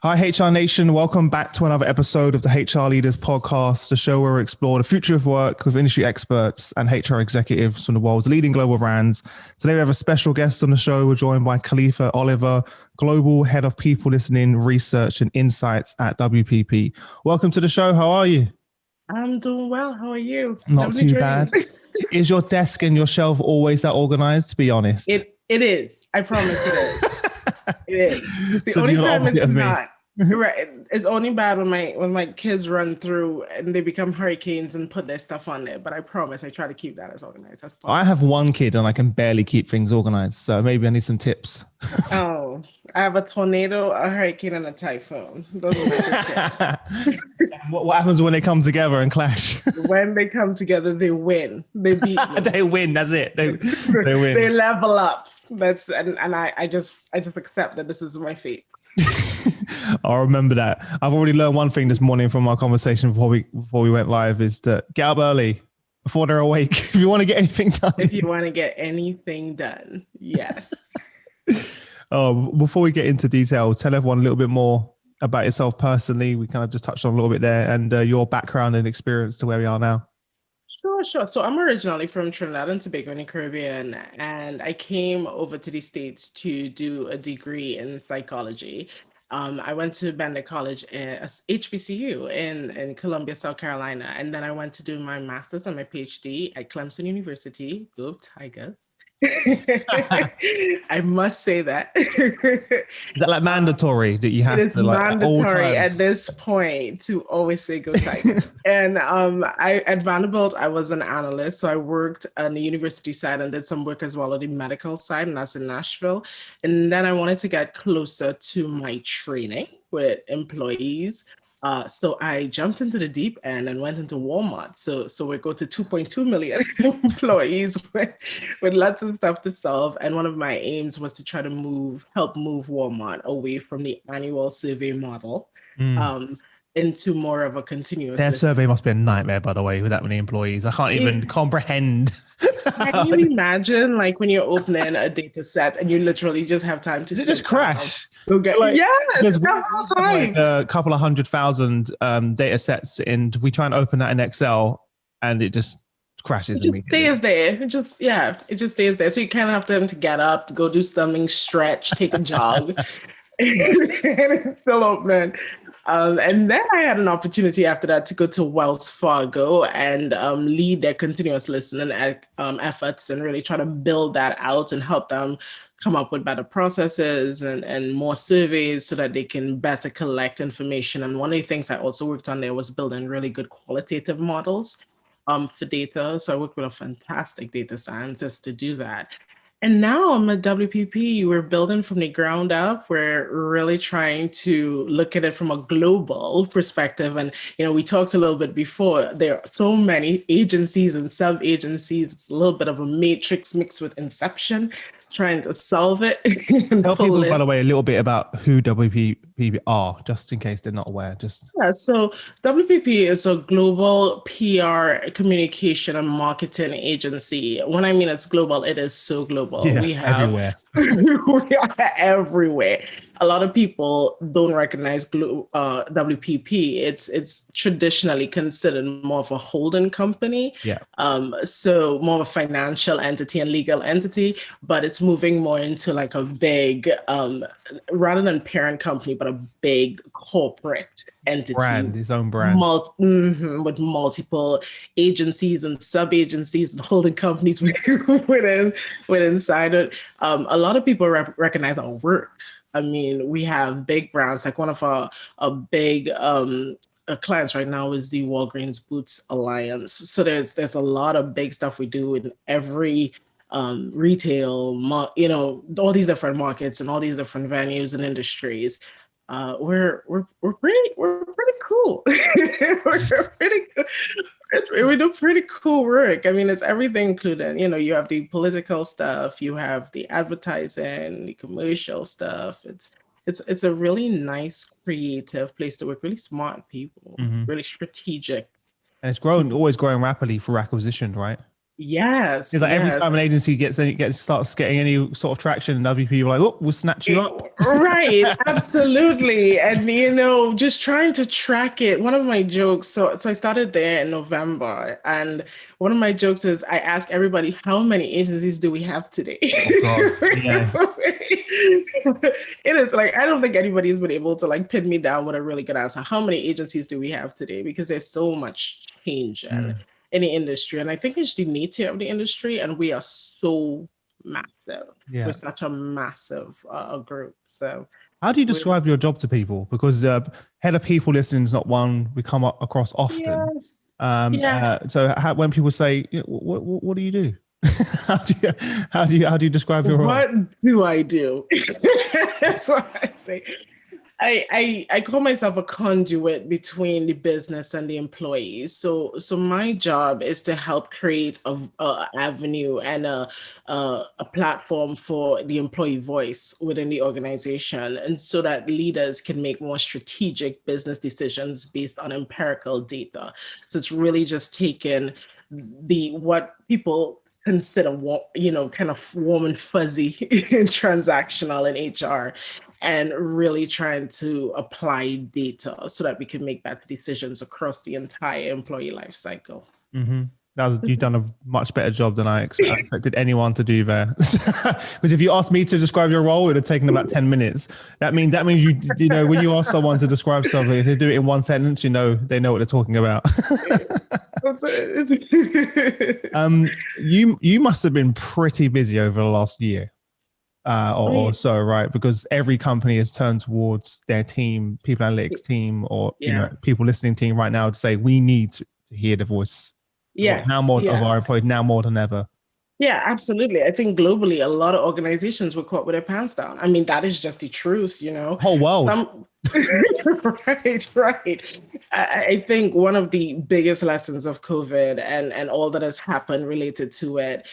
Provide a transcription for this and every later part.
Hi, HR Nation. Welcome back to another episode of the HR Leaders Podcast, the show where we explore the future of work with industry experts and HR executives from the world's leading global brands. Today, we have a special guest on the show. We're joined by Kalifa Oliver, Global Head of People Listening, Research and Insights at WPP. Welcome to the show. How are you? I'm doing well. How are you? Not too bad. Is your desk and your shelf always that organized, to be honest? It is. I promise it is. It is. The So only you're the time opposite it's of me. not. Right. It's only bad when my kids run through and they become hurricanes and put their stuff on there. But I promise I try to keep that as organized as possible. I have one kid and I can barely keep things organized. So maybe I need some tips. Oh, I have a tornado, a hurricane, and a typhoon. Those are my kids. What happens when they come together and clash? When they come together, they win. They beat me. They win. That's it. They win. They level up. I just accept that this is my fate. I'll remember that. I've already learned one thing this morning from our conversation before we went live is that get up early before they're awake if you want to get anything done. If you want to get anything done, yes. Before we get into detail, tell everyone a little bit more about yourself personally. We kind of just touched on a little bit there and your background and experience to where we are now. Sure. So I'm originally from Trinidad and Tobago in the Caribbean, and I came over to the States to do a degree in psychology. I went to Bender College, HBCU in Columbia, South Carolina, and then I went to do my master's and my PhD at Clemson University. Go Tigers. I must say that. Is that like mandatory that you have to like mandatory at this point to always say go Tigers? And at Vanderbilt, I was an analyst. So I worked on the university side and did some work as well on the medical side, and that's in Nashville. And then I wanted to get closer to my training with employees. So I jumped into the deep end and went into Walmart. So we go to 2.2 million employees with lots of stuff to solve. And one of my aims was to try to help move Walmart away from the annual survey model into more of a continuous. Their survey must be a nightmare, by the way, with that many employees. I can't even comprehend. Can you imagine, like, when you're opening a data set and you literally just have time to just crash? Okay. Like, yeah, like a couple of 100,000 data sets, and we try and open that in Excel, and it just crashes. It just stays there. It just stays there. So you kind of have them to get up, go do something, stretch, take a jog, and it's still open. And then I had an opportunity after that to go to Wells Fargo and lead their continuous listening efforts and really try to build that out and help them come up with better processes and more surveys so that they can better collect information. And one of the things I also worked on there was building really good qualitative models for data. So I worked with a fantastic data scientist to do that. And now I'm at WPP. We're building from the ground up. We're really trying to look at it from a global perspective. And, we talked a little bit before. There are so many agencies and sub-agencies. It's a little bit of a matrix mixed with Inception, trying to solve it. Tell people, by the way, a little bit about who WPP are, just in case they're not aware. So WPP is a global PR, communication, and marketing agency. When I mean it's global, it is so global. Yeah, we have everywhere. We are everywhere. A lot of people don't recognize WPP. It's traditionally considered more of a holding company. Yeah. So more of a financial entity and legal entity, but it's moving more into like a big, rather than parent company, but a big corporate entity. Its own brand. With multiple agencies and sub-agencies and holding companies within inside it. A lot of people recognize our work. I mean, we have big brands, like one of our big clients right now is the Walgreens Boots Alliance. So there's a lot of big stuff we do in every retail, all these different markets and all these different venues and industries. We're pretty cool. We're pretty cool. We do pretty cool work. I mean, it's everything included. You have the political stuff, you have the advertising, the commercial stuff. It's a really nice, creative place to work. Really smart people, really strategic. And it's always growing rapidly through acquisition, right? Yes, It's like every yes. time an agency starts getting any sort of traction in WP, we're like, oh, we'll snatch you up. Right, absolutely. And just trying to track it. One of my jokes, so I started there in November, and one of my jokes is I ask everybody, how many agencies do we have today? Oh God, yeah. It is like I don't think anybody's been able to like pin me down with a really good answer. How many agencies do we have today? Because there's so much change in the industry. And I think it's the nature of the industry, and we are so massive. Yeah. We're such a massive group. So, how do you describe your job to people? Because head of people listening is not one we come across often. So when people say, what do you do? how do you describe your role? What do I do? That's what I say. I call myself a conduit between the business and the employees. So my job is to help create a avenue and a platform for the employee voice within the organization, and so that leaders can make more strategic business decisions based on empirical data. So it's really just taking what people consider, kind of warm and fuzzy transactional in HR, and really trying to apply data so that we can make better decisions across the entire employee life cycle. Mm-hmm. You've done a much better job than I expected anyone to do there. Because if you asked me to describe your role, it would have taken about 10 minutes. That means you know, when you ask someone to describe something, if they do it in one sentence, they know what they're talking about. You must have been pretty busy over the last year or so, right? Because every company has turned towards their team, people analytics team, or people listening team right now to say we need to hear the voice. Now more of our employees, now more than ever. Yeah, absolutely. I think globally, a lot of organizations were caught with their pants down. I mean, that is just the truth, Whole world. Right. I think one of the biggest lessons of COVID and all that has happened related to it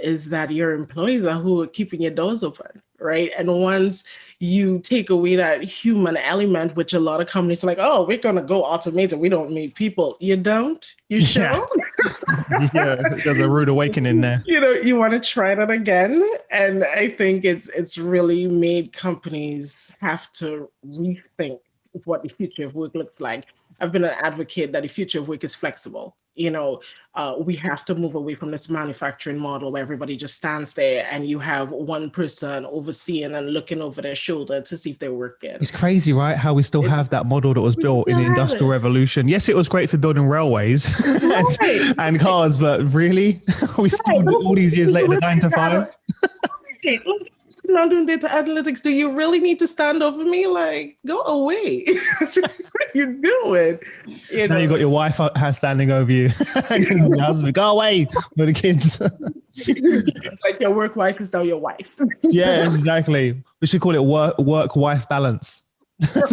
is that your employees are who are keeping your doors open, right? And once you take away that human element, which a lot of companies are like, oh, we're going to go automated, we don't need people. You don't? You sure? Yeah, there's a rude awakening there. You want to try that again. And I think it's really made companies have to rethink what the future of work looks like. I've been an advocate that the future of work is flexible. We have to move away from this manufacturing model where everybody just stands there and you have one person overseeing and looking over their shoulder to see if they're working. It's crazy, right? How we still have that model that was built in the Industrial Revolution. Yes, it was great for building railways and cars, but really? We still, all these years later, the 9 to 5? Not doing data analytics. Do you really need to stand over me? Like, go away. What are you doing? Now you got your wife standing over you. And your husband, go away with the kids. Like your work wife is now your wife. Yeah, exactly. We should call it work-wife balance. That's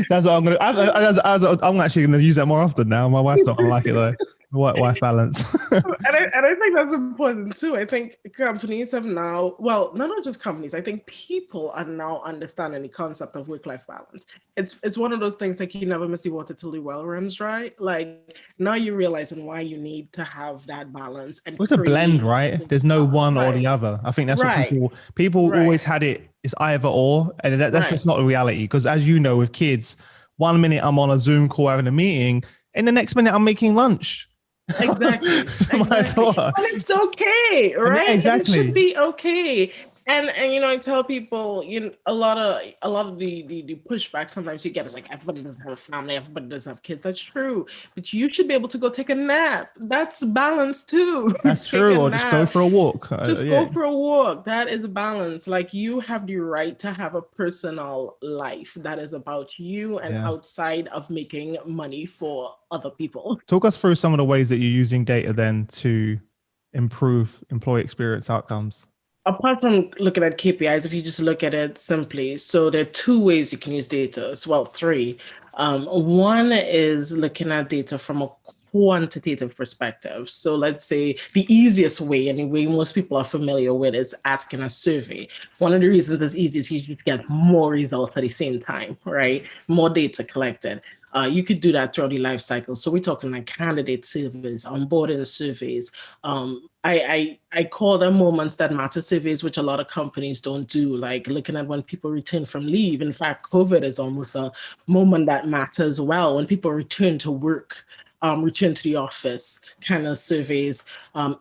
what I'm going to. I'm actually going to use that more often now. My wife's not going to like it though. Work-life balance. and I think that's important too. I think companies have now, well, not just companies, I think people are now understanding the concept of work-life balance. It's one of those things like you never miss the water till the well runs dry. Like now you're realizing why you need to have that balance. And it's a blend, right? There's no one or the other. I think that's what people always had it. It's either or, and that's just not a reality. Because as you know, with kids, 1 minute I'm on a Zoom call having a meeting, and the next minute I'm making lunch. Exactly. And it's okay, right? Exactly. It should be okay. And I tell people, a lot of the pushback sometimes you get is like everybody doesn't have a family, everybody doesn't have kids. That's true, but you should be able to go take a nap. That's balance too. That's true. Or just go for a walk. Go for a walk. That is balance. Like you have the right to have a personal life that is about you and outside of making money for other people. Talk us through some of the ways that you're using data then to improve employee experience outcomes. Apart from looking at KPIs, if you just look at it simply, so there are 2 ways you can use data. Well, 3. One is looking at data from a quantitative perspective. So let's say the easiest way, and the way most people are familiar with, is asking a survey. One of the reasons it's easy is you just get more results at the same time, right? More data collected. You could do that throughout the life cycle. So we're talking like candidate surveys, onboarding surveys. I call them moments that matter surveys, which a lot of companies don't do, like looking at when people return from leave. In fact, COVID is almost a moment that matters well when people return to work. Return to the office kind of surveys,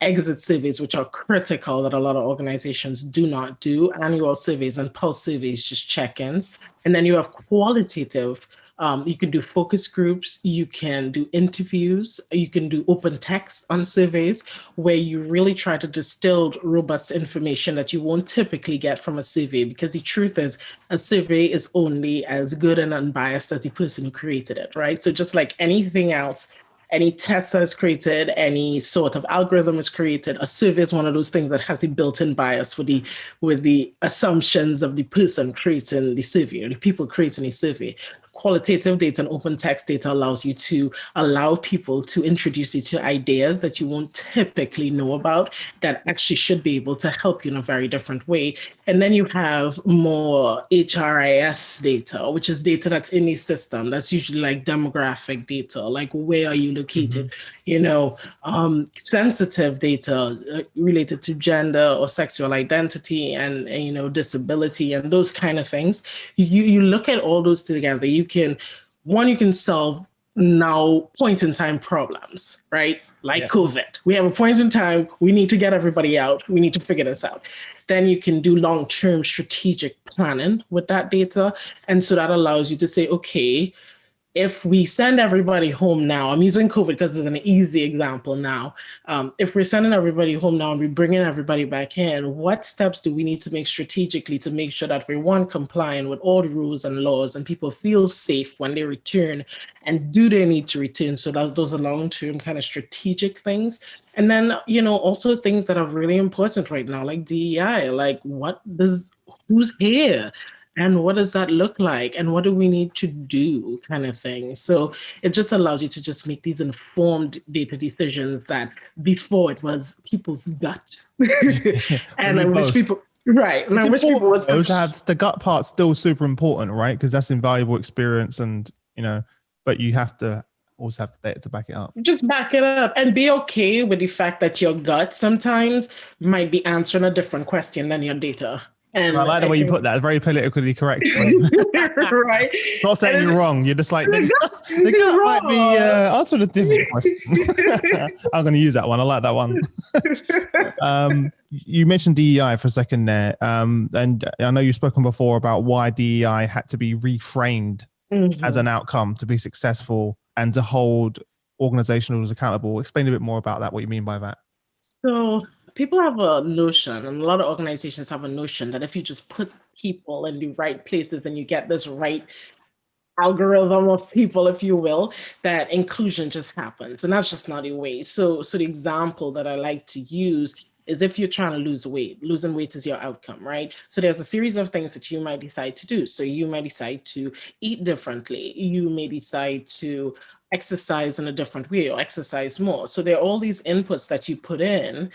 exit surveys, which are critical that a lot of organizations do not do, annual surveys and pulse surveys, just check-ins. And then you have qualitative. You can do focus groups, you can do interviews, you can do open text on surveys where you really try to distill robust information that you won't typically get from a survey, because the truth is a survey is only as good and unbiased as the person who created it, right? So just like anything else, any test that is created, any sort of algorithm is created, a survey is one of those things that has a built-in bias with the assumptions of the person creating the survey or the people creating the survey. Qualitative data and open text data allows you to allow people to introduce you to ideas that you won't typically know about that actually should be able to help you in a very different way. And then you have more HRIS data, which is data that's in the system. That's usually like demographic data, like where are you located, sensitive data related to gender or sexual identity and disability and those kind of things. You look at all those together. You can solve now point in time problems, right? Like COVID. We have a point in time, we need to get everybody out. We need to figure this out. Then you can do long-term strategic planning with that data. And so that allows you to say, okay, if we send everybody home now, I'm using COVID because it's an easy example now. If we're sending everybody home now and we're bringing everybody back in, what steps do we need to make strategically to make sure that we're, one, complying with all the rules and laws and people feel safe when they return, and do they need to return? So those are long-term kind of strategic things. And then, also things that are really important right now, like DEI, like who's here? And what does that look like? And what do we need to do kind of thing? So it just allows you to just make these informed data decisions that before it was people's gut. And I wish people, right. And I wish people was the gut part's still super important, right? Because that's invaluable experience and, but you have to also have the data to back it up. Just back it up and be okay with the fact that your gut sometimes might be answering a different question than your data. And I like the way you put that. It's very politically correct. Right. Not saying you're wrong. You're just like, the gut might be answering a different question. I'm going to use that one. I like that one. You mentioned DEI for a second there. And I know you've spoken before about why DEI had to be reframed as an outcome to be successful and to hold organizations accountable. Explain a bit more about that, what you mean by that. So people have a notion, and a lot of organizations have a notion that if you just put people in the right places and you get this right algorithm of people, if you will, that inclusion just happens. And that's just not a way. So the example that I like to use is if you're trying to lose weight. Losing weight is your outcome, right? So there's a series of things that you might decide to do. So you might decide to eat differently. You may decide to exercise in a different way or exercise more. So there are all these inputs that you put in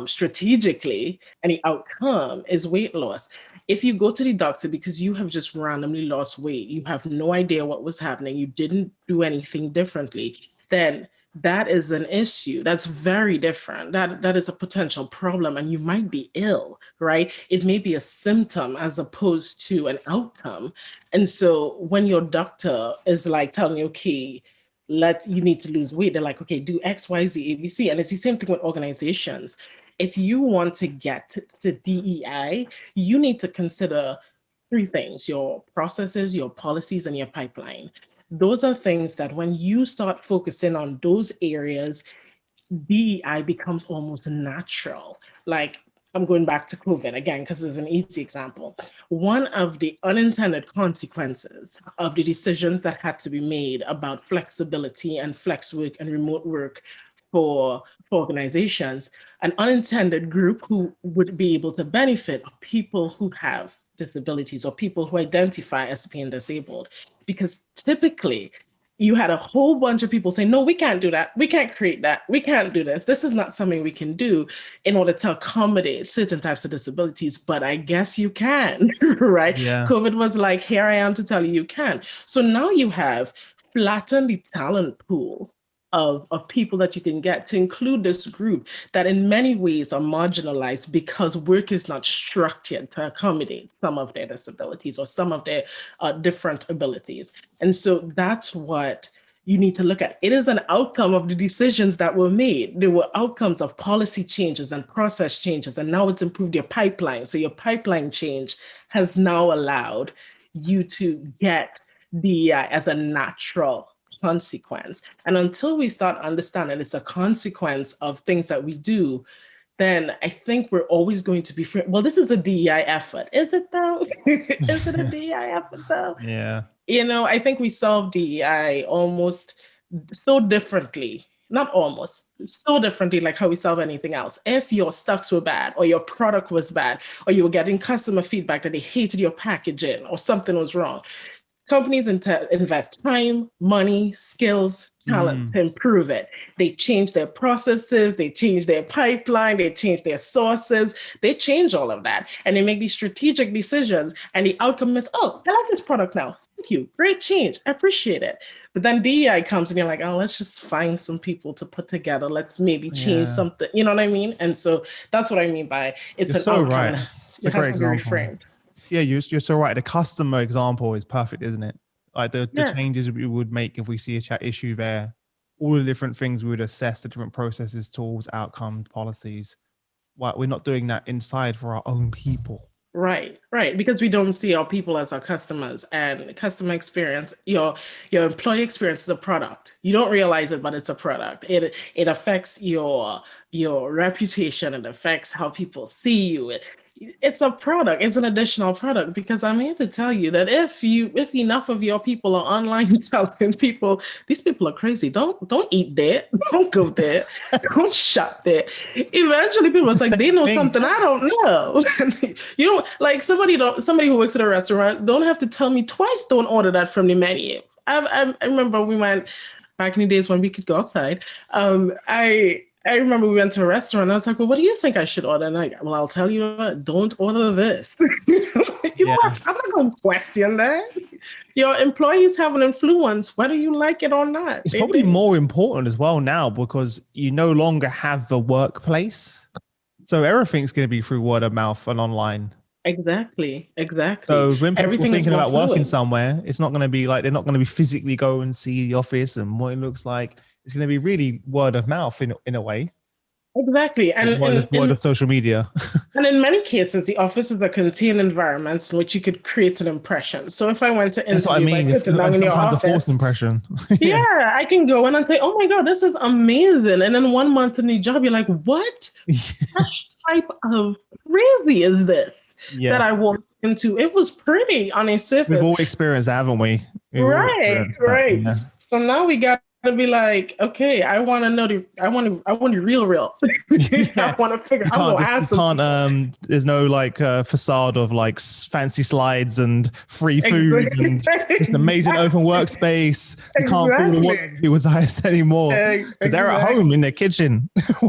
strategically, and the outcome is weight loss. If you go to the doctor because you have just randomly lost weight, you have no idea what was happening, you didn't do anything differently, then that is an issue. That's very different. That is a potential problem, and you might be ill, right? It may be a symptom as opposed to an outcome. And so when your doctor is like telling you, okay, you need to lose weight, they're like, okay, do X, Y, Z, ABC. And it's the same thing with organizations. If you want to get to DEI, you need to consider three things: your processes, your policies, and your pipeline. Those are things that when you start focusing on those areas, DEI becomes almost natural. Like, I'm going back to COVID again, because it's an easy example. One of the unintended consequences of the decisions that had to be made about flexibility and flex work and remote work for organizations, an unintended group who would be able to benefit are people who have disabilities or people who identify as being disabled. Because typically, you had a whole bunch of people saying, no, we can't do that. We can't create that. We can't do this. This is not something we can do in order to accommodate certain types of disabilities, but I guess you can, right? Yeah. COVID was like, here I am to tell you you can. So now you have flatten the talent pool of people that you can get to include this group that in many ways are marginalized because work is not structured to accommodate some of their disabilities or some of their different abilities. And so that's what you need to look at. It is an outcome of the decisions that were made. There were outcomes of policy changes and process changes, and now it's improved your pipeline. So your pipeline change has now allowed you to get DEI as a natural consequence. And until we start understanding it's a consequence of things that we do, then I think we're always going to be free. Well, this is a DEI effort. Is it though? Is it a DEI effort though? Yeah. I think we solve DEI almost so differently. Not almost, so differently, like how we solve anything else. If your stocks were bad, or your product was bad, or you were getting customer feedback that they hated your packaging, or something was wrong, companies invest time, money, skills, talent to improve it. They change their processes, they change their pipeline, they change their sources, they change all of that. And they make these strategic decisions. And the outcome is, oh, I like this product now. Thank you. Great change. I appreciate it. But then DEI comes and you're like, oh, let's just find some people to put together. Let's maybe change something. You know what I mean? And so that's what I mean by it's an outcome. Right. It's it has to be reframed. Yeah, you're so right. The customer example is perfect, isn't it? Like the changes we would make if we see a chat issue there, all the different things we would assess, the different processes, tools, outcomes, policies. Why we're not doing that inside for our own people. Right. Because we don't see our people as our customers, and customer experience, your employee experience is a product. You don't realize it, but it's a product. It affects your reputation. It affects how people see you. It's a product. It's an additional product, because I'm here to tell you that if enough of your people are online telling people these people are crazy, don't eat there, don't go there, don't shop there. Eventually, people are like, they know something I don't know. You know, like somebody who works at a restaurant don't have to tell me twice. Don't order that from the menu. I remember we went back in the days when we could go outside. I remember we went to a restaurant and I was like, well, what do you think I should order? And well, I'll tell you what, don't order this. I'm not going to question that. Your employees have an influence, whether you like it or not. It's probably more important as well now, because you no longer have the workplace. So everything's going to be through word of mouth and online. Exactly. So when people are thinking about working somewhere, it's not going to be like, they're not going to be physically go and see the office and what it looks like. It's going to be really word of mouth in a way. Exactly. And word of social media. And in many cases, the office is a contained environment in which you could create an impression. So if I went to interview by sitting down in your office, a false impression. Yeah, I can go in and say, oh my God, this is amazing. And then 1 month in the job, you're like, what? What type of crazy is this that I walked into? It was pretty on a surface. We've all experienced that, haven't we? Right. Yeah. So now we got to be like, okay, I want to know I want the real. I want to figure out. There's no like facade of like fancy slides and free food and it's an amazing open workspace. You can't pull the water people's eyes anymore because they're at home in their kitchen.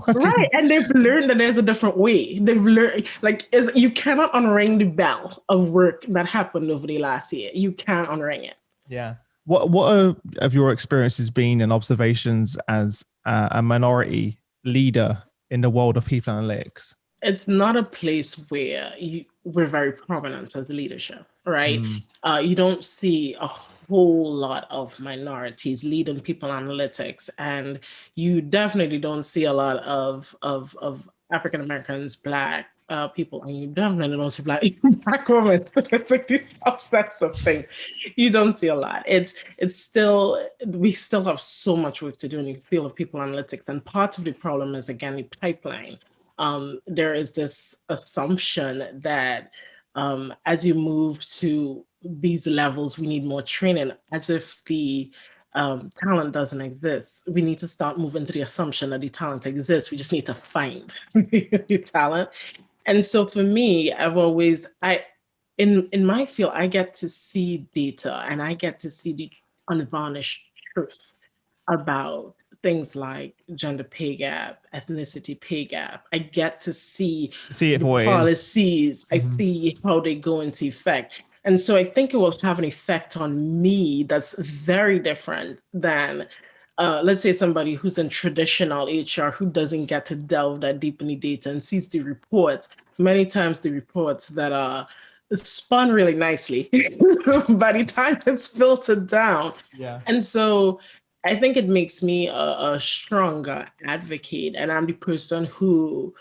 Right, and they've learned that there's a different way. They've learned you cannot unring the bell of work that happened over the last year. You can't unring it. Yeah. What have your experiences been and observations as a minority leader in the world of people analytics? It's not a place where we're very prominent as leadership, right? You don't see a whole lot of minorities leading people analytics, and you definitely don't see a lot of African Americans, Black people, and you definitely don't see Black women, specifically subsets of things. You don't see a lot. We still have so much work to do in the field of people analytics, and part of the problem is, again, the pipeline. There is this assumption that as you move to these levels, we need more training, as if the talent doesn't exist. We need to start moving to the assumption that the talent exists. We just need to find the talent. And so for me, in my field, I get to see data and I get to see the unvarnished truth about things like gender pay gap, ethnicity pay gap. I get to see it for policies. I see how they go into effect. And so I think it will have an effect on me that's very different than, let's say, somebody who's in traditional HR who doesn't get to delve that deep in the data and sees the reports. Many times the reports that are spun really nicely by the time it's filtered down. Yeah. And so I think it makes me a stronger advocate. And I'm the person who,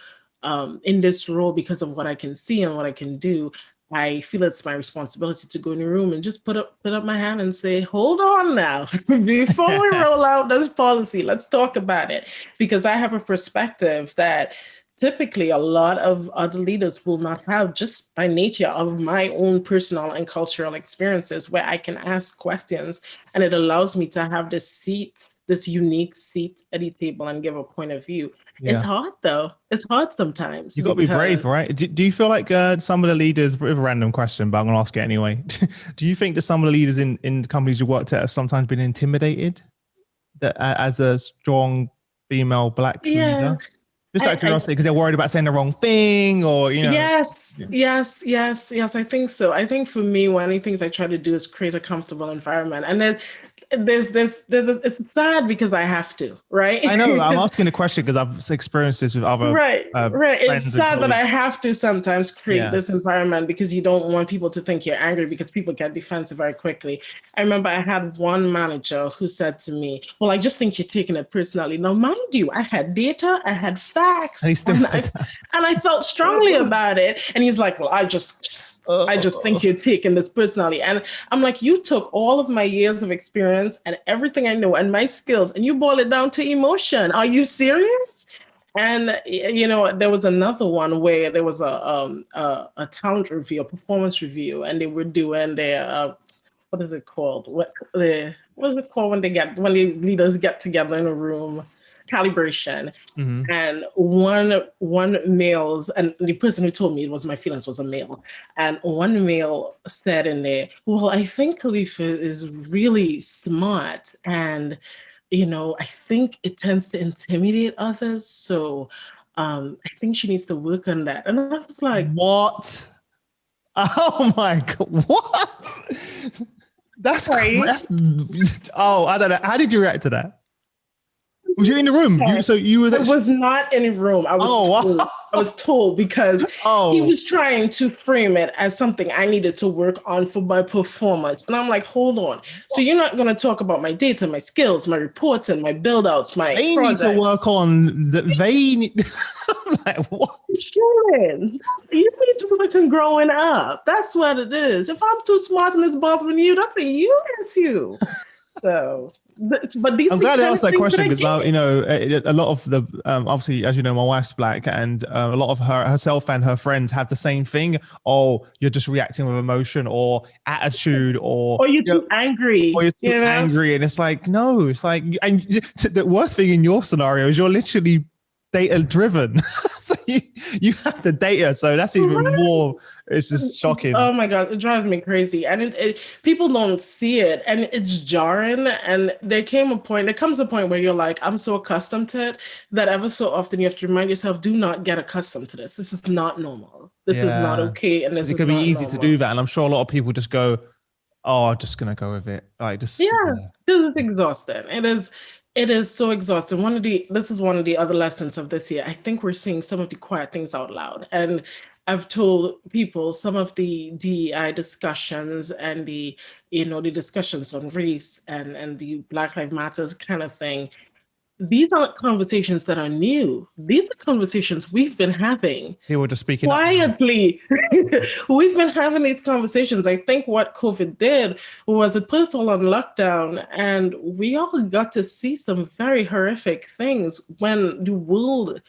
in this role, because of what I can see and what I can do, I feel it's my responsibility to go in the room and just put up my hand and say, hold on now, before we roll out this policy, let's talk about it. Because I have a perspective that typically a lot of other leaders will not have, just by nature of my own personal and cultural experiences, where I can ask questions and it allows me to have this unique seat at the table and give a point of view. Yeah. It's hard though. It's hard sometimes. You've got to be brave, right? Do you feel like some of the leaders, a random question, but I'm going to ask it anyway. Do you think that some of the leaders in companies you worked at have sometimes been intimidated that as a strong female Black leader? Just out of curiosity, because they're worried about saying the wrong thing, or Yes. I think so. I think for me, one of the things I try to do is create a comfortable environment, and it's sad because I have to, right? I know. I'm asking the question because I've experienced this with other right. It's sad that I have to sometimes create this environment because you don't want people to think you're angry because people get defensive very quickly. I remember I had one manager who said to me, "Well, I just think you're taking it personally." Now, mind you, I had data, I had facts, and I felt strongly about it. And he's like, "Well, I just think you're taking this personally." And I'm like, you took all of my years of experience and everything I know and my skills, and you boil it down to emotion. Are you serious? And there was another one where there was a talent review, a performance review, and they were doing their what is it called? What is it called when the leaders get together in a room? Calibration. Mm-hmm. And one male, and the person who told me it was my feelings was a male, and one male said in there, "Well, I think Kalifa is really smart, and I think it tends to intimidate others, so I think she needs to work on that." And I was like, what? Oh my God, what? That's crazy. Oh, I don't know. How did you react to that? Was you in the room? I was not in a room. I was told because he was trying to frame it as something I needed to work on for my performance. And I'm like, hold on. So you're not going to talk about my data, my skills, my reporting, my build outs, my projects. They need to work on that. They need like what? You need to work on growing up. That's what it is. If I'm too smart and it's bothering you, that's a you issue. So but these I'm glad I asked that question because a lot of the obviously, as you know, my wife's Black, and a lot of herself and her friends have the same thing. Oh, you're just reacting with emotion or attitude, or you're too angry, or you're too angry, and it's like no, it's like, and the worst thing in your scenario is you're literally data driven. So you have the data, so that's even more. It's just shocking. Oh my God, it drives me crazy, and people don't see it, and it's jarring. And there comes a point where you're like, I'm so accustomed to it that ever so often you have to remind yourself, do not get accustomed to this. This is not normal. This is not okay, and it can be easy to do that. And I'm sure a lot of people just go, "Oh, I'm just gonna go with it." Like just this is exhausting. It is so exhausting. This is one of the other lessons of this year. I think we're seeing some of the quiet things out loud. And I've told people some of the DEI discussions and the discussions on race and the Black Lives Matters kind of thing. These aren't conversations that are new. These are conversations we've been having. People just speaking quietly. We've been having these conversations. I think what COVID did was it put us all on lockdown, and we all got to see some very horrific things when the world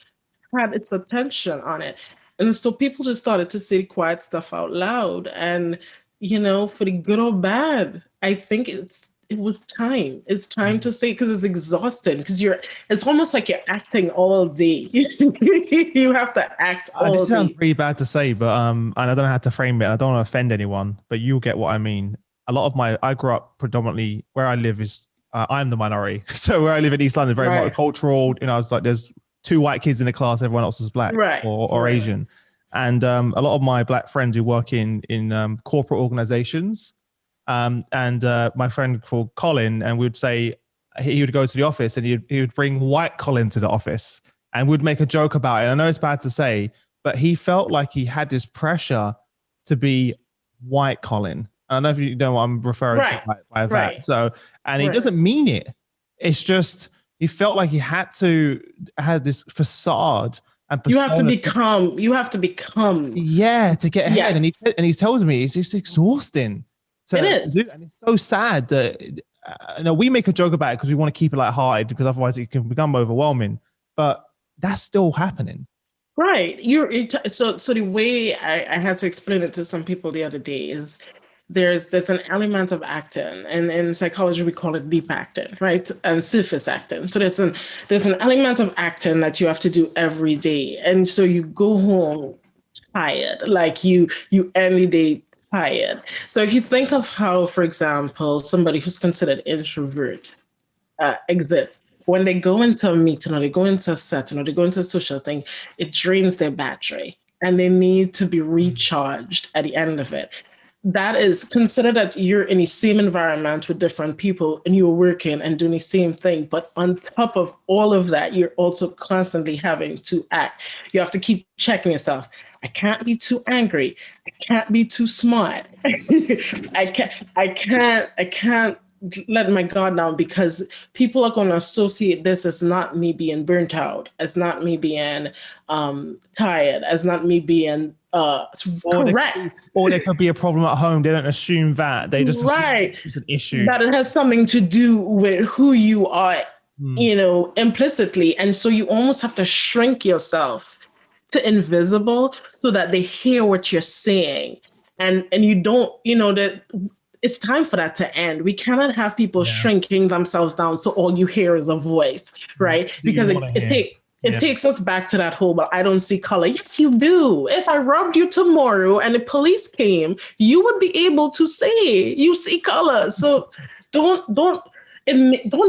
had its attention on it. And so people just started to say quiet stuff out loud. And, for the good or bad, I think it was time. It's time to say, because it's exhausting, because it's almost like you're acting all day. You have to act all day. This sounds pretty bad to say, but and I don't know how to frame it. I don't want to offend anyone, but you'll get what I mean. I grew up predominantly where I live is, I'm the minority. So where I live in East London, very multicultural. I was like, there's 2 white kids in the class, everyone else was Black or Asian. And a lot of my Black friends who work in corporate organizations, and my friend called Colin, and we would say he would go to the office and he would bring white Colin to the office and would make a joke about it. I know it's bad to say, but he felt like he had this pressure to be white Colin. I don't know if you know what I'm referring to by that. So, and he doesn't mean it. It's just, he felt like he had to have this facade and you have to become, yeah, to get ahead. And he tells me it's just exhausting. It is. And it's so sad that, we make a joke about it because we want to keep it lighthearted, because otherwise it can become overwhelming, but that's still happening. Right. So the way I had to explain it to some people the other day is there's an element of acting, and in psychology we call it deep acting, right? And surface acting. So there's an element of acting that you have to do every day, and so you go home tired, like you end the day tired. So if you think of how, for example, somebody who's considered introvert exists, when they go into a meeting or they go into a setting or they go into a social thing, it drains their battery and they need to be recharged at the end of it. That is, consider that you're in the same environment with different people and you're working and doing the same thing. But on top of all of that, you're also constantly having to act. You have to keep checking yourself. I can't be too angry. I can't be too smart. I can't let my guard down, because people are going to associate this as not me being burnt out, as not me being tired, as not me being correct. Or there could be a problem at home. They don't assume that. They just assume it's an issue. That it has something to do with who you are, implicitly. And so you almost have to shrink yourself to invisible so that they hear what you're saying. And you don't, that it's time for that to end. We cannot have people shrinking themselves down so all you hear is a voice, right? Because it takes us back to that whole, but I don't see color. Yes, you do. If I robbed you tomorrow and the police came, you would be able to say you see color. So don't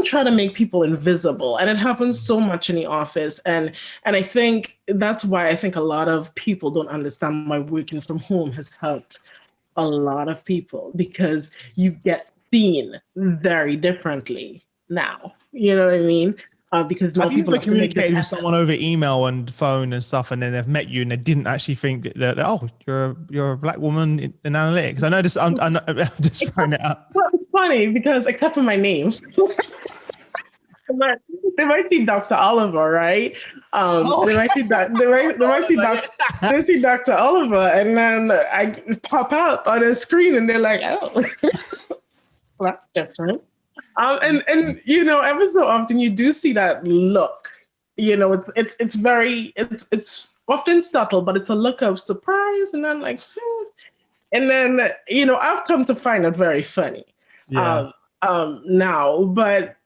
try to make people invisible. And it happens so much in the office. And I think that's why I think a lot of people don't understand why working from home has helped a lot of people, because you get seen very differently now. You know what I mean? Because now people have communicated with someone over email and phone and stuff, and then they've met you and they didn't actually think that, oh, you're a Black woman in analytics. I know this. I'm just throwing it up. Well, it's funny because, except for my name, but they might see Dr. Oliver, right? They might see Dr. Oliver, and then I pop out on the screen, and they're like, oh, well, that's different. And every so often you do see that look. It's often subtle, but it's a look of surprise, and I'm like, and then I've come to find it very funny. Now, but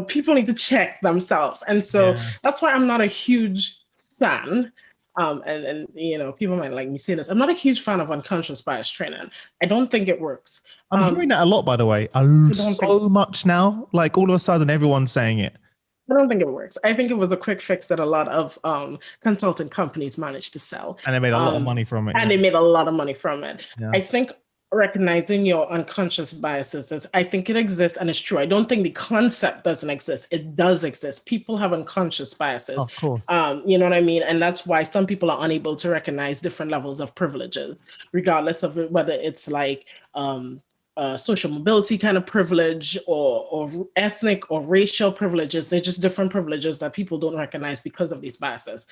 people need to check themselves, and so that's why I'm not a huge fan. And people might like me say this. I'm not a huge fan of unconscious bias training. I don't think it works. I'm hearing that a lot, by the way. So much now. Like all of a sudden, everyone's saying it. I don't think it works. I think it was a quick fix that a lot of consulting companies managed to sell. And they made a lot of money from it. They made a lot of money from it. Yeah. I think recognizing your unconscious biases, I think it exists and it's true. I don't think the concept doesn't exist. It does exist. People have unconscious biases. Of course. You know what I mean? And that's why some people are unable to recognize different levels of privileges, regardless of whether it's like social mobility kind of privilege or ethnic or racial privileges. They're just different privileges that people don't recognize because of these biases.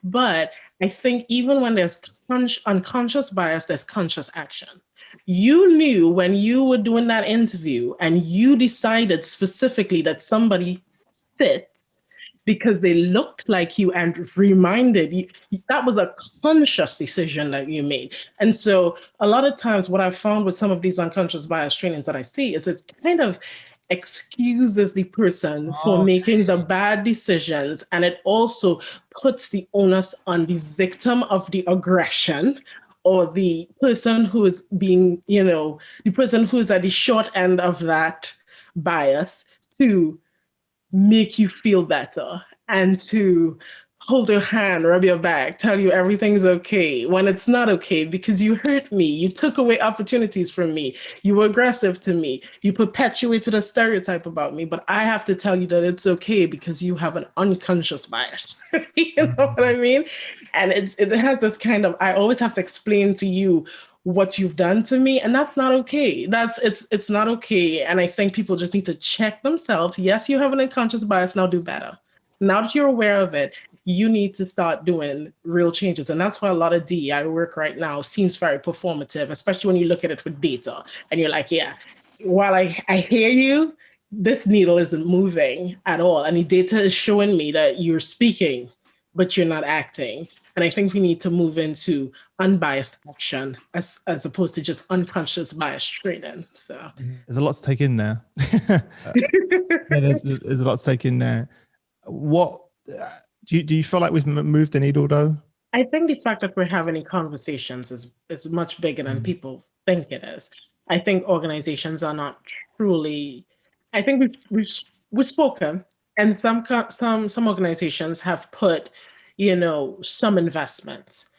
But I think even when there's unconscious bias, there's conscious action. You knew when you were doing that interview and you decided specifically that somebody fits because they looked like you and reminded you, that was a conscious decision that you made. And so a lot of times what I've found with some of these unconscious bias trainings that I see is it's kind of excuses the person for making the bad decisions. And it also puts the onus on the victim of the aggression, or the person who is being, the person who is at the short end of that bias, to make you feel better and to hold your hand, rub your back, tell you everything's okay when it's not okay because you hurt me. You took away opportunities from me. You were aggressive to me. You perpetuated a stereotype about me. But I have to tell you that it's okay because you have an unconscious bias. You know what I mean? And it has this kind of, I always have to explain to you what you've done to me, and that's not okay. It's not okay. And I think people just need to check themselves. Yes, you have an unconscious bias. Now do better. Now that you're aware of it, you need to start doing real changes. And that's why a lot of DEI work right now seems very performative, especially when you look at it with data and you're like, yeah, while I hear you, this needle isn't moving at all. And the data is showing me that you're speaking, but you're not acting. And I think we need to move into unbiased action as opposed to just unconscious bias training. So there's a lot to take in there. Yeah, there's a lot to take in there. What do you feel like we've moved the needle though? I think the fact that we're having conversations is much bigger than people think it is. I think organizations are not truly. I think we've spoken, and some organizations have put, some investments.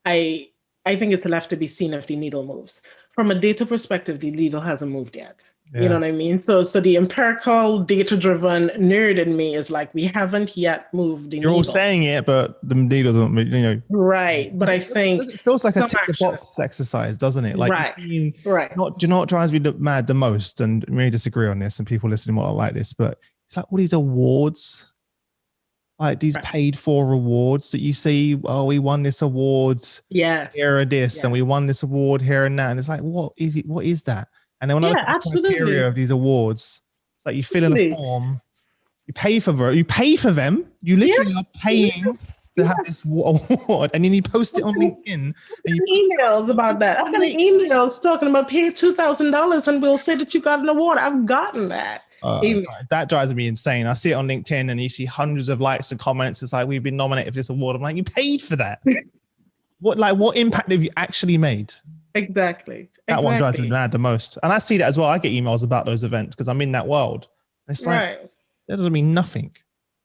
I think it's left to be seen if the needle moves. From a data perspective, the needle hasn't moved yet. Yeah. You know what I mean? So the empirical, data-driven nerd in me is like, we haven't yet moved the needle. You're all saying it, but the needle doesn't move, Right. But I think it feels like a tick-the-box exercise, doesn't it? Like, right. Right. Do you know what drives me mad the most? And we may disagree on this, and people listening will like this, but it's like all these awards, like these paid for rewards that you see. Oh, we won this award. Yes. Here are this, and we won this award here and that. And it's like, what is it? What is that? And then when I look at the criteria of these awards, it's like you fill in a form, you pay for them. You literally are paying to have this award, and then you post it on LinkedIn. Emails about that. I've got emails talking about pay $2,000 and we'll say that you got an award. I've gotten that. That drives me insane. I see it on LinkedIn and you see hundreds of likes and comments. It's like, we've been nominated for this award. I'm like, you paid for that. What impact have you actually made? Exactly. That one drives me mad the most. And I see that as well. I get emails about those events because I'm in that world. It's like, that doesn't mean nothing.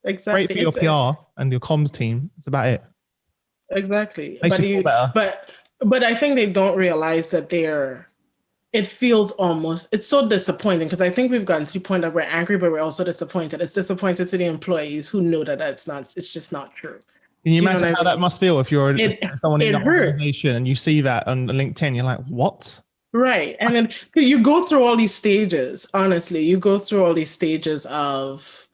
Exactly. Great for your PR and your comms team. It's about it. Exactly. Makes you feel better. But I think they don't realize that it feels it's so disappointing because I think we've gotten to the point that we're angry, but we're also disappointed. It's disappointed to the employees who know that it's just not true. Can you imagine how that must feel if you're someone in the organization and you see that on LinkedIn, you're like, what? Right. And then you go through all these stages, honestly, you go through all these stages of,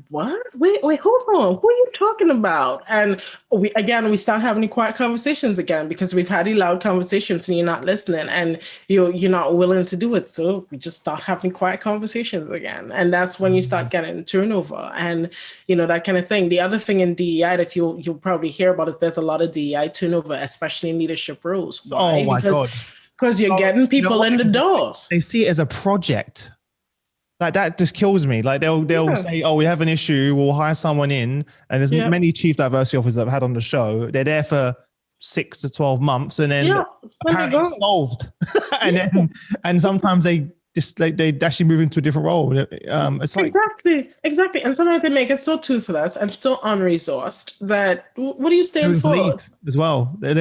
what? Wait, hold on. Who are you talking about? And we start having the quiet conversations again because we've had the loud conversations and you're not listening and you're not willing to do it. So we just start having quiet conversations again. And that's when you start getting turnover and, that kind of thing. The other thing in DEI that you'll probably hear about is there's a lot of DEI turnover, especially in leadership roles. Why? Oh my God. Because you're getting people in the door. They see it as a project. Like that just kills me. Like they'll say, oh, we have an issue. We'll hire someone in. And there's many chief diversity officers I've had on the show. They're there for 6 to 12 months and then apparently it's solved. and sometimes they actually move into a different role. It's like exactly. And sometimes they make it so toothless and so unresourced that what are you staying for? Leave as well. They're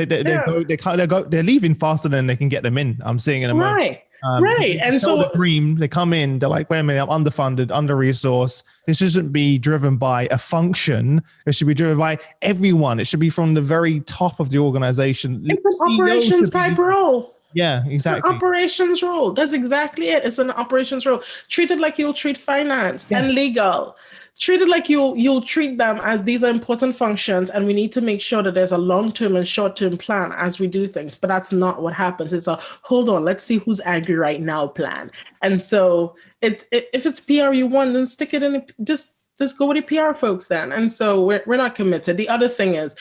leaving faster than they can get them in. I'm seeing in a moment. Right. And so the dream, they come in, they're like, wait a minute, I'm underfunded, under-resourced. This shouldn't be driven by a function. It should be driven by everyone. It should be from the very top of the organization. It's an operations type role. Yeah, exactly. It's an operations role. That's exactly it. It's an operations role. Treat it like you'll treat finance and legal. Treat it like you'll treat them as these are important functions and we need to make sure that there's a long-term and short-term plan as we do things. But that's not what happens. It's a hold on, let's see who's angry right now plan. And so if it's PR you want, then stick it in. Just go with the PR folks then. And so we're not committed. The other thing is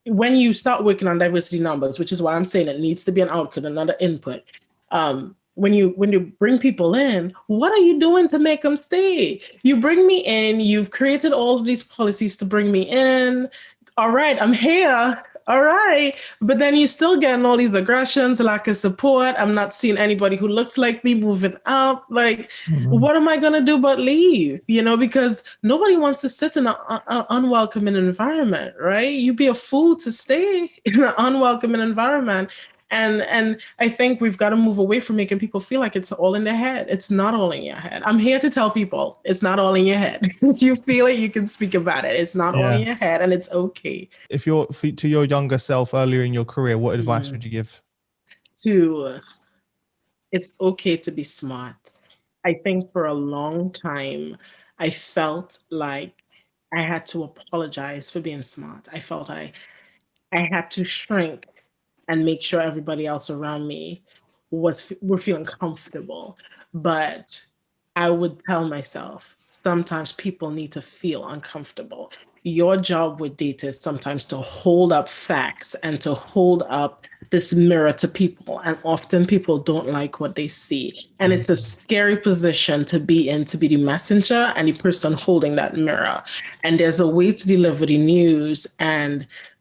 when you start working on diversity numbers, which is why I'm saying it needs to be an output, another input. When you bring people in, what are you doing to make them stay? You bring me in, you've created all of these policies to bring me in. All right, I'm here. all right. But then you still getting all these aggressions, lack of support. I'm not seeing anybody who looks like me moving up. Like, what am I going to do but leave? Because nobody wants to sit in an unwelcoming environment, right? You'd be a fool to stay in an unwelcoming environment. And I think we've got to move away from making people feel like it's all in their head. It's not all in your head. I'm here to tell people it's not all in your head. If you feel it, you can speak about it. It's not all in your head, and it's okay. If you're to your younger self earlier in your career, what advice would you give? It's okay to be smart. I think for a long time, I felt like I had to apologize for being smart. I felt I had to shrink and make sure everybody else around me were feeling comfortable. But I would tell myself, sometimes people need to feel uncomfortable. Your job with data is sometimes to hold up facts and to hold up this mirror to people. And often people don't like what they see. And it's a scary position to be in, to be the messenger and the person holding that mirror. And there's a way to deliver the news,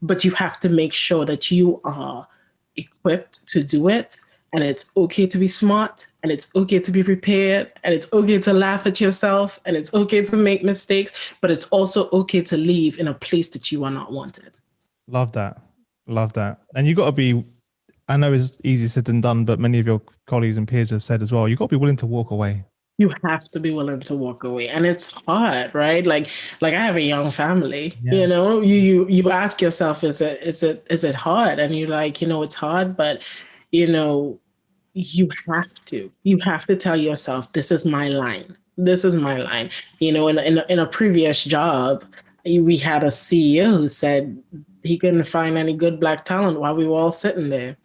but you have to make sure that you are equipped to do it. And it's okay to be smart, and it's okay to be prepared, and it's okay to laugh at yourself, and it's okay to make mistakes, but it's also okay to leave in a place that you are not wanted. Love that. And you got to be, I know it's easier said than done, but many of your colleagues and peers have said as well, you got to be willing to walk away. You have to be willing to walk away, and it's hard, right? Like I have a young family. You ask yourself, is it hard? And you're like, it's hard, but you have to tell yourself, this is my line. In a previous job, we had a CEO who said he couldn't find any good Black talent while we were all sitting there.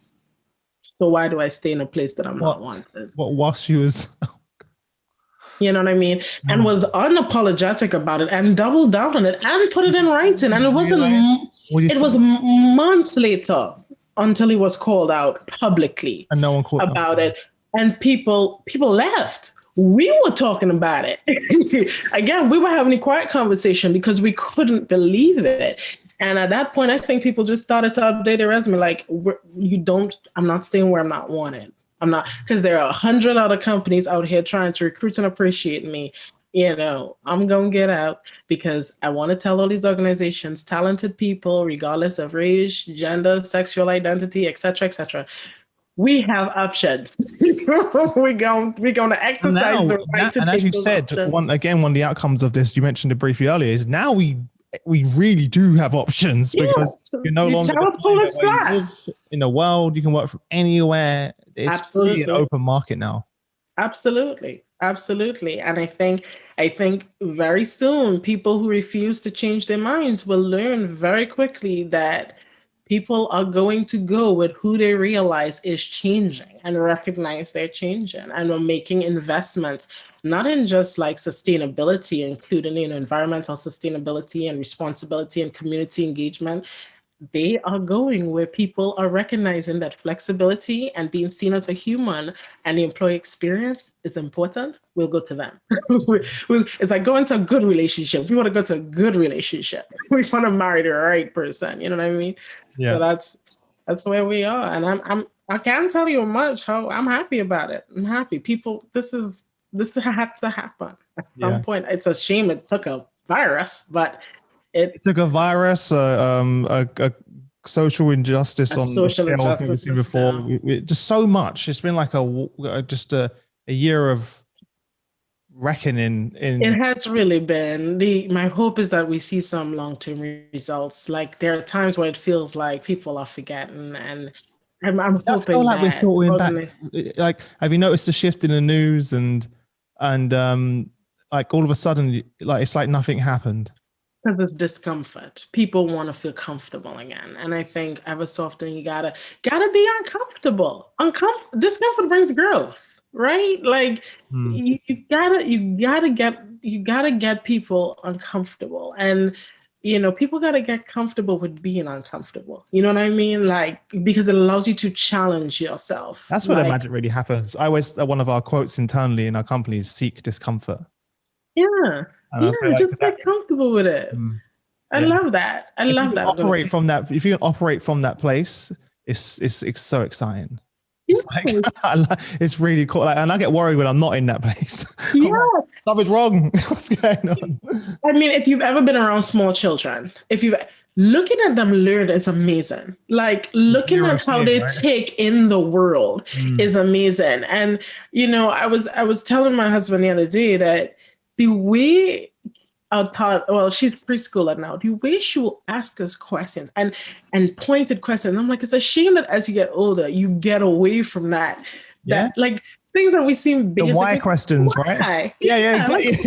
So why do I stay in a place that I'm not wanted? Whilst she was... You know what I mean? And was unapologetic about it and doubled down on it and put it in writing. And it was months later until he was called out publicly and no one called about it. And people left. We were talking about it. Again, we were having a quiet conversation because we couldn't believe it. And at that point, I think people just started to update their resume. Like, I'm not staying where I'm not wanted. I'm not, because there are 100 other companies out here trying to recruit and appreciate me. I'm going to get out because I want to tell all these organizations, talented people, regardless of race, gender, sexual identity, et cetera, we have options. We're going to exercise the right to take those options. And as you said, one of the outcomes of this, you mentioned it briefly earlier, is now we really do have options because you're no longer live in the world. You can work from anywhere. It's really an open market now. Absolutely. And I think very soon people who refuse to change their minds will learn very quickly that people are going to go with who they realize is changing and recognize they're changing, and are making investments, not in just like sustainability, including environmental sustainability and responsibility and community engagement. They are going where people are recognizing that flexibility and being seen as a human and the employee experience is important. We'll go to them. It's like going to a good relationship. We want to go to a good relationship. We want to marry the right person. You know what I mean? Yeah. So that's where we are. And I can't tell you much how I'm happy about it. I'm happy. People, this has to happen at some point. It's a shame it took a virus, but it took a virus, a social injustice on social the scale we've seen before. Just so much. It's been like a year of reckoning. It has really been. My hope is that we see some long-term results. Like, there are times where it feels like people are forgetting, and I'm hoping like we're falling back. Like, have you noticed the shift in the news and like all of a sudden, like it's like nothing happened? Because it's discomfort. People want to feel comfortable again. And I think ever so often you gotta be uncomfortable. Discomfort brings growth, right? Like you gotta get people uncomfortable. And people gotta get comfortable with being uncomfortable. You know what I mean? Like, because it allows you to challenge yourself. That's where the magic really happens. I always, one of our quotes internally in our company is seek discomfort. Yeah. Just get comfortable with it. I love that. I love that. If you can operate from that place, it's so exciting. Yes. It's like, it's really cool. Like, and I get worried when I'm not in that place. Yeah. Like, something's wrong. What's going on? I mean, if you've ever been around small children, looking at them learn is amazing. Like looking at how they take in the world is amazing. And I was telling my husband the other day that the way she's preschooler now, the way she will ask us questions and pointed questions, I'm like, it's a shame that as you get older, you get away from that. Yeah. Like things that we seem basic. The why questions, right? Yeah, exactly.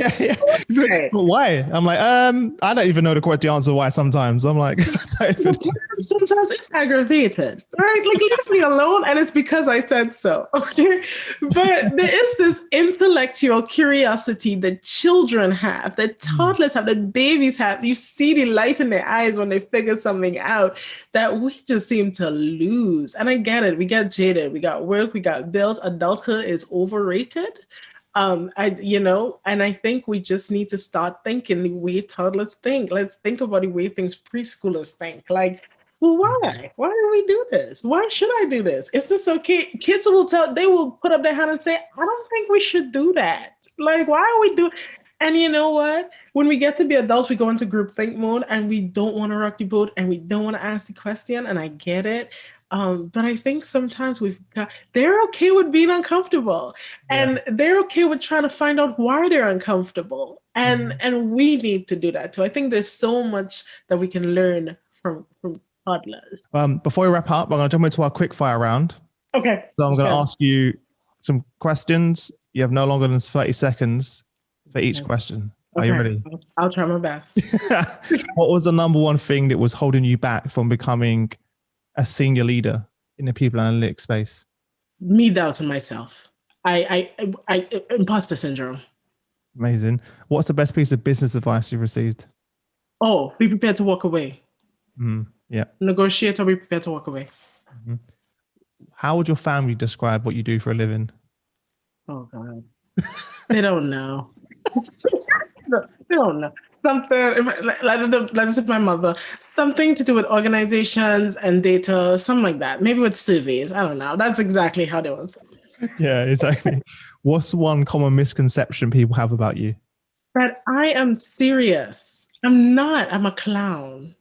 Right. But why? I'm like, I don't even know the answer why sometimes. I'm like, sometimes it's aggravated, right? Like leave me alone, and it's because I said so. Okay. But there is this intellectual curiosity that children have, that toddlers have, that babies have. You see the light in their eyes when they figure something out that we just seem to lose. And I get it. We get jaded. We got work, we got bills. Adulthood is overrated. And I think we just need to start thinking the way toddlers think. Let's think about the way things preschoolers think. Like, well, why? Why do we do this? Why should I do this? Is this okay? Kids they will put up their hand and say, I don't think we should do that. Like, why are we doing? And you know what? When we get to be adults, we go into groupthink mode and we don't want to rock the boat and we don't want to ask the question. And I get it. But I think sometimes they're okay with being uncomfortable, and they're okay with trying to find out why they're uncomfortable. And we need to do that too. I think there's so much that we can learn from toddlers. Before we wrap up, I'm going to jump into our quick fire round. Okay. So I'm going to ask you some questions. You have no longer than 30 seconds for each question. Are you ready? I'll try my best. What was the number one thing that was holding you back from becoming a senior leader in the people analytics space? Me doubting myself. I imposter syndrome. Amazing. What's the best piece of business advice you've received? Oh, be prepared to walk away. Yeah. Negotiate or be prepared to walk away. How would your family describe what you do for a living? Oh God, they don't know. They don't know. Something, like my mother, something to do with organizations and data, something like that. Maybe with surveys. I don't know. That's exactly how they was. Yeah, exactly. What's one common misconception people have about you? That I am serious. I'm not. I'm a clown.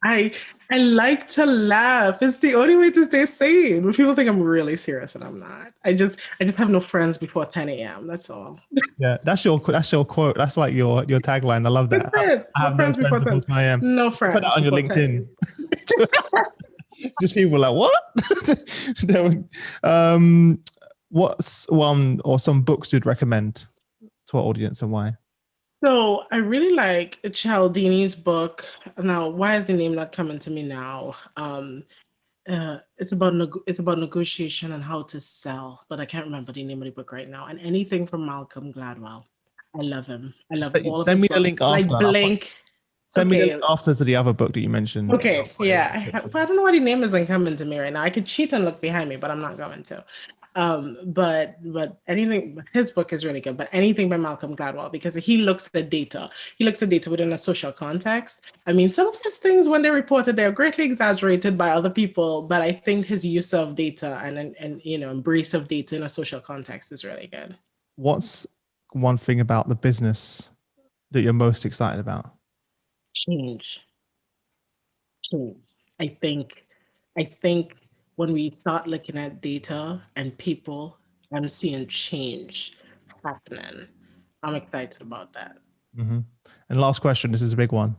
I like to laugh. It's the only way to stay sane. When people think I'm really serious and I'm not. I just have no friends before 10 a.m. That's all. Yeah, that's your quote. That's like your tagline. I love that. I have no friends before 10 a.m. No friends. Put that on your LinkedIn. Just people like, what? What's one or some books you'd recommend to our audience and why? So I really like Cialdini's book. Now, why is the name not coming to me now? It's about negotiation and how to sell, but I can't remember the name of the book right now. And anything from Malcolm Gladwell. I love him. I love all of his Send me books. the link after. Like Blink. Send me the link after to the other book that you mentioned. Okay, yeah. But I don't know why the name isn't coming to me right now. I could cheat and look behind me, but I'm not going to. But anything, his book is really good, but anything by Malcolm Gladwell, because he looks at data. He looks at data within a social context. I mean, some of his things, when they're reported, they're greatly exaggerated by other people, but I think his use of data and embrace of data in a social context is really good. What's one thing about the business that you're most excited about? Change. I think when we start looking at data and people, I'm seeing change happening. I'm excited about that. Mm-hmm. And last question, this is a big one.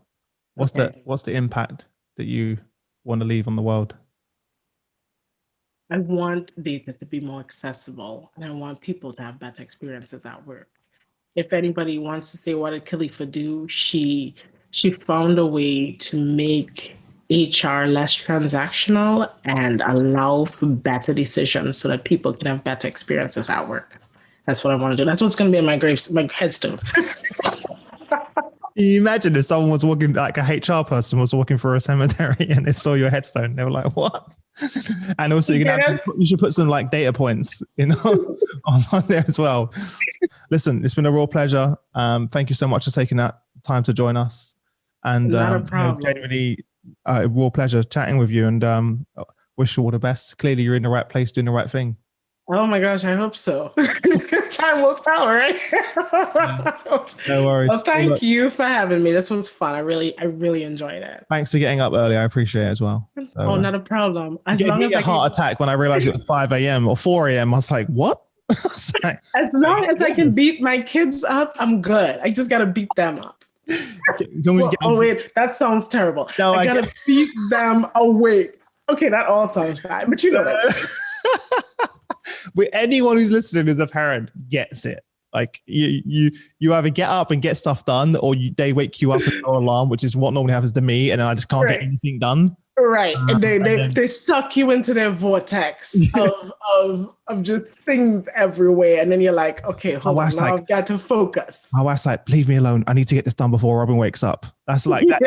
What's the impact that you want to leave on the world? I want data to be more accessible, and I want people to have better experiences at work. If anybody wants to say, what did Kalifa do? She found a way to make HR less transactional and allow for better decisions so that people can have better experiences at work. That's what I want to do. That's what's going to be in my headstone. Can you imagine if someone was walking, like a HR person was walking through a cemetery and they saw your headstone? They were like, what? And also you should put some like data points, on there as well. Listen, it's been a real pleasure. Thank you so much for taking that time to join us. And Not a problem. genuinely, a real pleasure chatting with you, and wish you all the best. Clearly, you're in the right place, doing the right thing. Oh my gosh, I hope so. Time will tell, right? No worries. Well, thank you for having me. This was fun. I really enjoyed it. Thanks for getting up early. I appreciate it as well. So, not a problem. As long as a heart attack when I realized it was 5 a.m. or 4 a.m. I was like, what? As long as I can beat my kids up, I'm good. I just got to beat them up. Wait, that sounds terrible. No, I got to beat them awake. Okay, that all sounds bad, but you know that. Anyone who's listening as a parent gets it. Like you either get up and get stuff done, or they wake you up with no alarm, which is what normally happens to me, and then I just can't get anything done. Right, and they suck you into their vortex of just things everywhere, and then you're like, okay, hold on, now I've got to focus. My wife's like, leave me alone. I need to get this done before Robin wakes up. That's like that.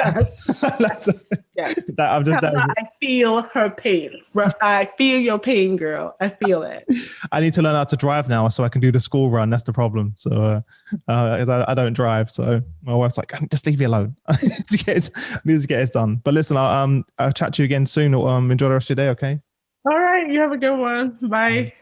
Yes. I feel her pain. I feel your pain, girl. I feel it. I need to learn how to drive now so I can do the school run. That's the problem. So I don't drive. So my wife's like, just leave me alone. I need to get it done. But listen, I'll chat to you again soon. Enjoy the rest of your day, okay? All right. You have a good one. Bye.